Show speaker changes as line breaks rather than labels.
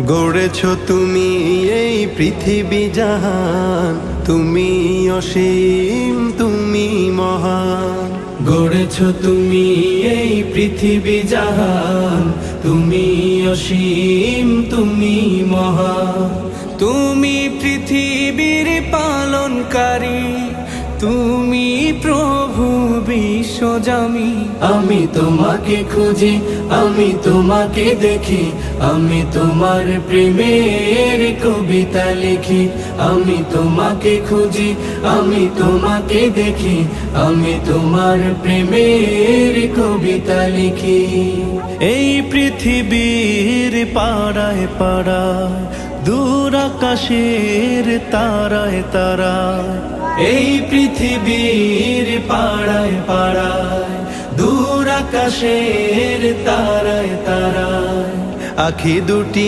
গড়েছ তুমি এই পৃথিবী জাহান, তুমি অসীম তুমি মহান। গড়েছ তুমি এই পৃথিবী জাহান, তুমি অসীম তুমি মহান। তুমি পৃথিবীর পালনকারী, তুমি প্রভু বিশ্বজামি। আমি তোমাকে খুঁজি, আমি তোমাকে দেখি, আমি তোমার প্রেমের কবিতা লিখি। আমি তোমাকে খুঁজি, আমি তোমাকে দেখি, আমি তোমার প্রেমের কবিতা লিখি। এই পৃথিবীর পাড়ায় পাড়ায়, দূর আকাশের তারায় তারায়, এই পৃথিবীর পাড়ায় পাড়ায়, দূর আকাশের তারায় তারায়, আখি দুটি